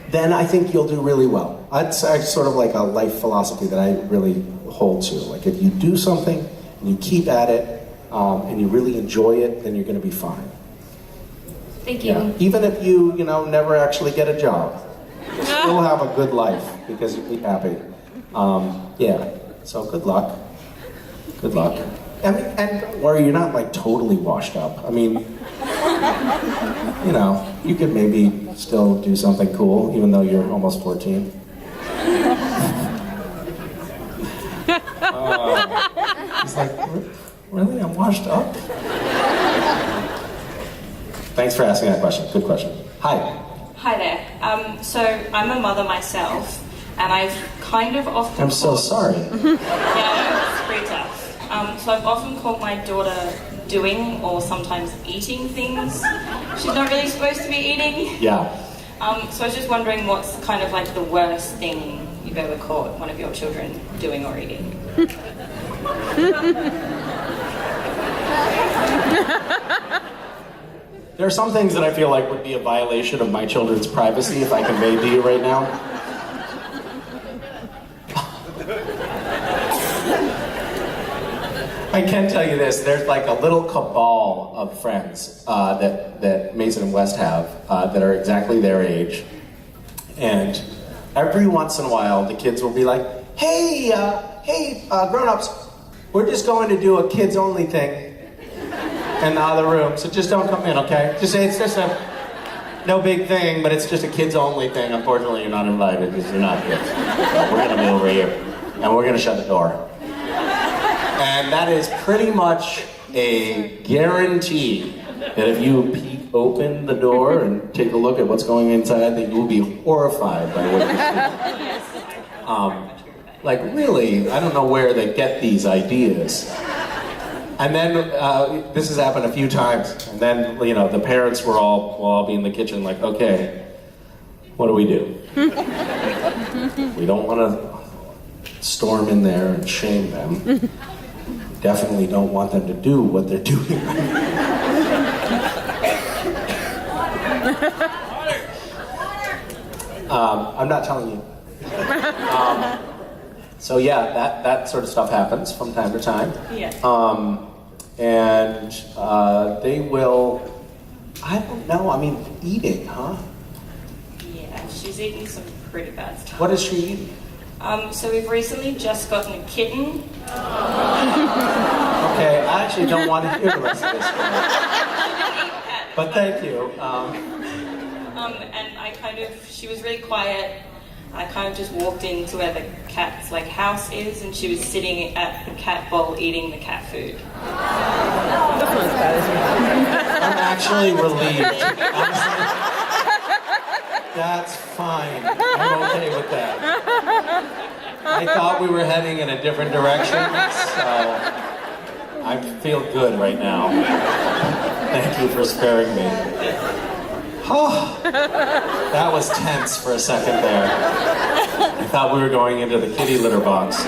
Then I think you'll do really well. That's sort of like a life philosophy that I really hold to. Like if you do something and you keep at it and you really enjoy it, then you're going to be fine. Thank you. Yeah. Even if you never actually get a job, you'll still have a good life because you'll be happy. Yeah. So good luck. Good luck. I mean, and don't worry, you're not like totally washed up. I mean, you could maybe still do something cool, even though you're almost 14. He's like, really? I'm washed up? Thanks for asking that question. Good question. Hi. Hi there. So I'm a mother myself, and I've kind of often... I'm so sorry. Yeah, it's pretty tough. So I've often caught my daughter doing or sometimes eating things she's not really supposed to be eating. Yeah. So I was just wondering what's kind of like the worst thing you've ever caught one of your children doing or eating? There are some things that I feel like would be a violation of my children's privacy if I conveyed to you right now. I can tell you this, there's like a little cabal of friends that Mason and West have that are exactly their age. And every once in a while, the kids will be like, hey, grown-ups, we're just going to do a kids-only thing in the other room, so just don't come in, okay? Just say it's just a no big thing, but it's just a kids-only thing. Unfortunately, you're not invited because you're not kids. We're gonna be over here, and we're gonna shut the door. And that is pretty much a guarantee that if you peek open the door and take a look at what's going inside, that you will be horrified by what you see. Like really, I don't know where they get these ideas. And then, this has happened a few times, and then, the parents will all be in the kitchen like, okay, what do we do? We don't want to storm in there and shame them. Definitely don't want them to do what they're doing. I'm not telling you. So yeah, that sort of stuff happens from time to time. Yeah. And they will, I don't know, eating, huh? Yeah, she's eating some pretty bad stuff. What is she eating? So we've recently just gotten a kitten. Okay, I actually don't want to hear the rest of this. But thank you. And she was really quiet. I kind of just walked into where the cat's house is, and she was sitting at the cat bowl eating the cat food. I'm actually relieved. Honestly, that's fine. I'm okay with that. I thought we were heading in a different direction, so I feel good right now. Thank you for sparing me. Oh, that was tense for a second there. I thought we were going into the kitty litter box.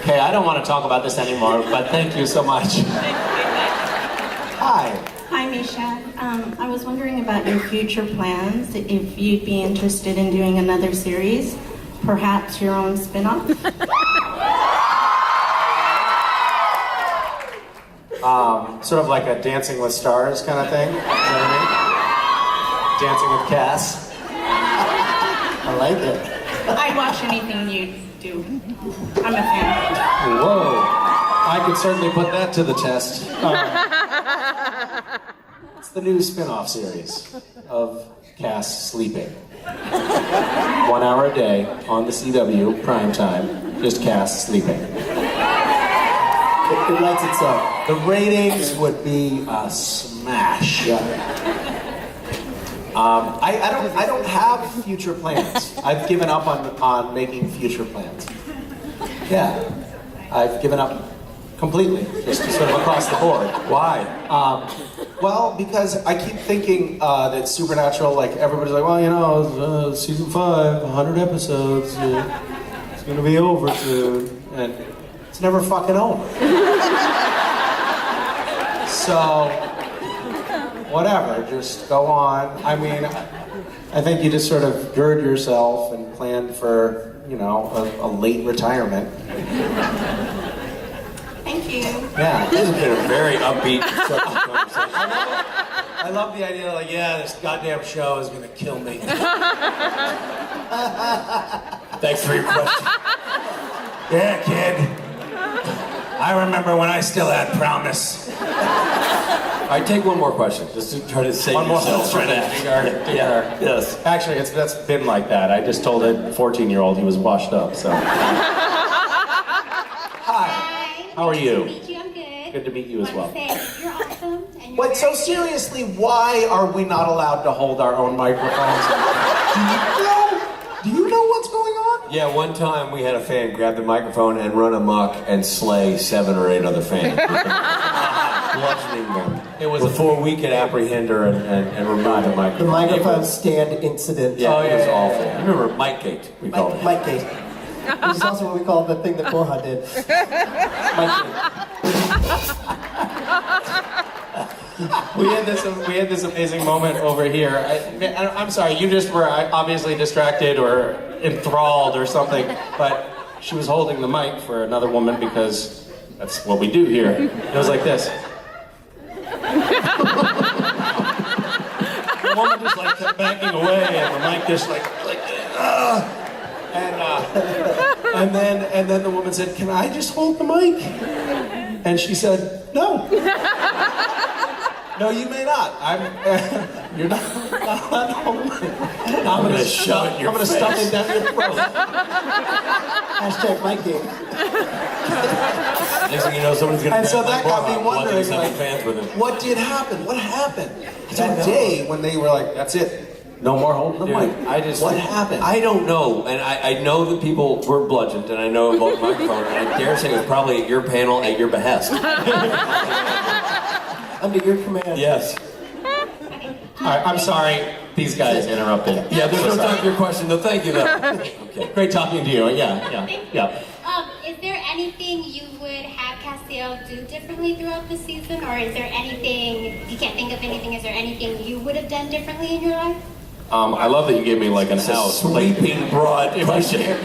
Okay, I don't want to talk about this anymore, but thank you so much. Hi. Hi, Misha. I was wondering about your future plans, if you'd be interested in doing another series, perhaps your own spin-off? Sort of like a Dancing with Stars kind of thing. You know what I mean? Dancing with Cass. I like it. I'd watch anything you do. I'm a fan. Whoa. I could certainly put that to the test. It's the new spin-off series of Cass sleeping. 1 hour a day on the CW, primetime, just Cass sleeping. It writes itself. The ratings would be a smash. Yeah. I don't have future plans. I've given up on making future plans. Yeah, I've given up completely, just sort of across the board. Why? Well, because I keep thinking that Supernatural, everybody's like, well, season 5, 100 episodes, it's going to be over soon. And it's never fucking over. So, whatever, just go on. I mean, I think you just sort of gird yourself and plan for, you know, a late retirement. Thank you. Yeah. This has been a very upbeat, constructive conversation. I love the idea, like, yeah, this goddamn show is gonna kill me. Thanks for your question. Yeah, kid. I remember when I still had promise. All right, take one more question, just to try to save yourself from that. Yeah, yes. Actually, that's been like that. I just told a 14-year-old he was washed up, so. Hi. How are you? Nice to meet you. I'm good. Good to meet you as well. You're awesome. And you're Wait, so seriously, why are we not allowed to hold our own microphones? Do you know what's going on? Yeah, one time we had a fan grab the microphone and run amok and slay 7 or 8 other fans. Bludgeoning them. It was before we could apprehend her and remove the microphone. The microphone stand incident. Yeah, it was awful. I remember Mike Gate, we called it. Mike Gate. Which is also what we call the thing that Borja did. Mike We had this amazing moment over here. I'm sorry, you just were obviously distracted or enthralled or something, but she was holding the mic for another woman because that's what we do here. It was like this. The woman just like kept backing away, and the mic just like and then the woman said, "Can I just hold the mic?" And she said, "No." No, you may not. You're not allowed to hold the mic. I'm gonna shove it in your face. I'm gonna stuff it down your throat. Hashtag Mike Gate. Next thing you know, someone's gonna. And so that got me wondering, like, fans with him. what did happen? What happened that day when they were like, "That's it, no more holding the mic"? What happened? I don't know, and I know that people were bludgeoned, and I know about the microphone, and I dare say it was probably at your panel at your behest. Under your command. Yes. All right, I'm sorry, these guys interrupted. Yeah, there's no time for your question, though. Thank you, though. Okay. Great talking to you. Yeah. Is there anything you would have Castiel do differently throughout the season, or is there anything, if you can't think of anything, is there anything you would have done differently in your life? I love that you gave me like an out, sweeping, broad question.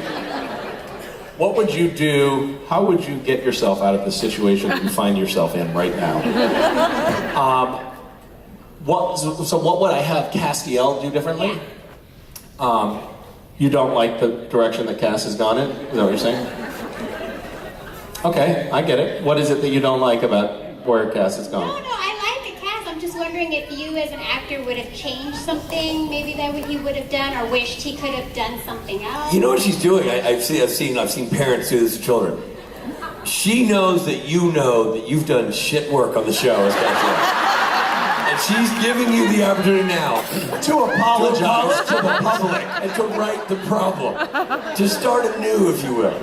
What would you do? How would you get yourself out of the situation that you find yourself in right now? What would I have Castiel do differently? You don't like the direction that Cass has gone in? Is that what you're saying? Okay, I get it. What is it that you don't like about where Cass has gone? No, I like the cast. I'm just wondering if you as an actor would have changed something, maybe that what you would have done, or wished he could have done something else. You know what she's doing? I've seen parents do this to children. She knows that you know that you've done shit work on the show as Castiel. And she's giving you the opportunity now to apologize to the public and to right the problem. To start anew, if you will.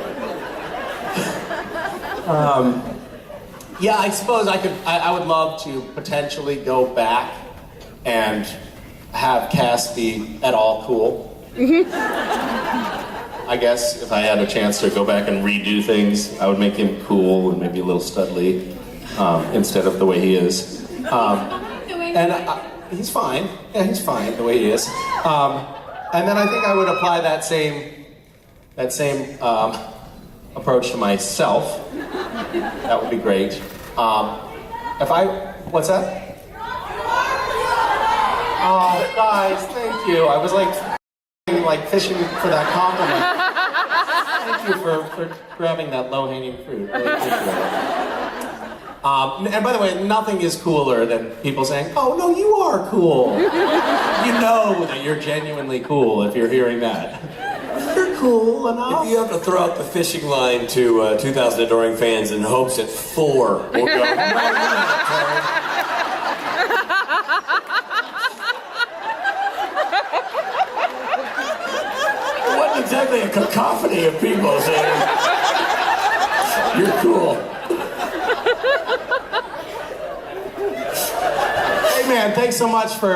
Yeah, I suppose I would love to potentially go back and have Cass be at all cool. I guess if I had a chance to go back and redo things, I would make him cool and maybe a little studly instead of the way he is. He's fine. Yeah, he's fine the way he is. And then I think I would apply that same approach to myself. That would be great. What's that? Oh, guys, thank you. I was like fishing for that compliment. Thank you for grabbing that low-hanging fruit. Really appreciate it. And by the way, nothing is cooler than people saying, "Oh, no, you are cool." You know that you're genuinely cool if you're hearing that. You're cool enough. If you have to throw out the fishing line to 2,000 adoring fans in hopes that 4 will go, it wasn't exactly a cacophony of people saying, "You're cool." Hey man, thanks so much for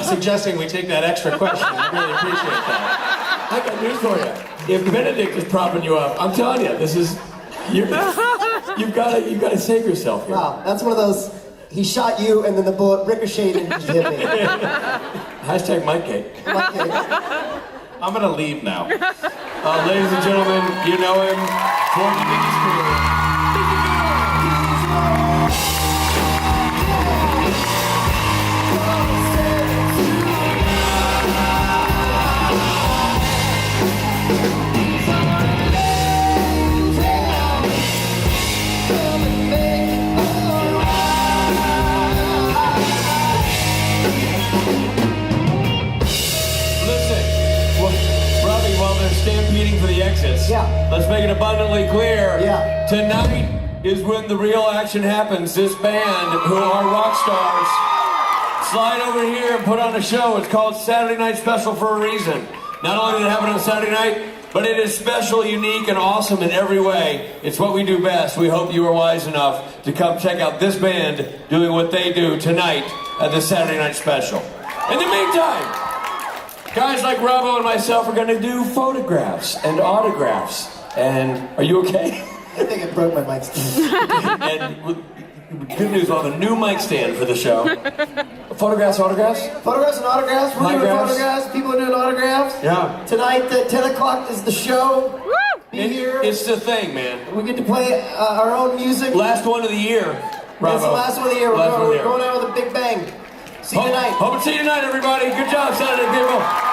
suggesting we take that extra question. I really appreciate that. I got news for you. If Benedict is propping you up, I'm telling you, this is You've got to save yourself here. Wow, that's one of those. He shot you, and then the bullet ricocheted and just hit me. Hashtag Mike Cake. I'm gonna leave now. Ladies and gentlemen, you know him. Forty Minutes Crew. Stampeding for the exits. Yeah. Let's make it abundantly clear. Yeah. Tonight is when the real action happens. This band, who are rock stars, slide over here and put on a show. It's called Saturday Night Special for a reason. Not only did it happen on Saturday night, but it is special, unique, and awesome in every way. It's what we do best. We hope you are wise enough to come check out this band doing what they do tonight at the Saturday Night Special. In the meantime, guys like Robbo and myself are going to do photographs and autographs. And are you okay? I think I broke my mic stand. And good news, we'll have a new mic stand for the show. Photographs, autographs? Photographs and autographs. We're doing Autographs. photographs. People are doing autographs. Yeah. Tonight at 10 o'clock is the show. Be here. It's the thing, man. We get to play our own music. Last one of the year, Robbo. That's the last one of the year. We're going out with a big bang. See you tonight. Hope to see you tonight, everybody. Good job, Saturday people.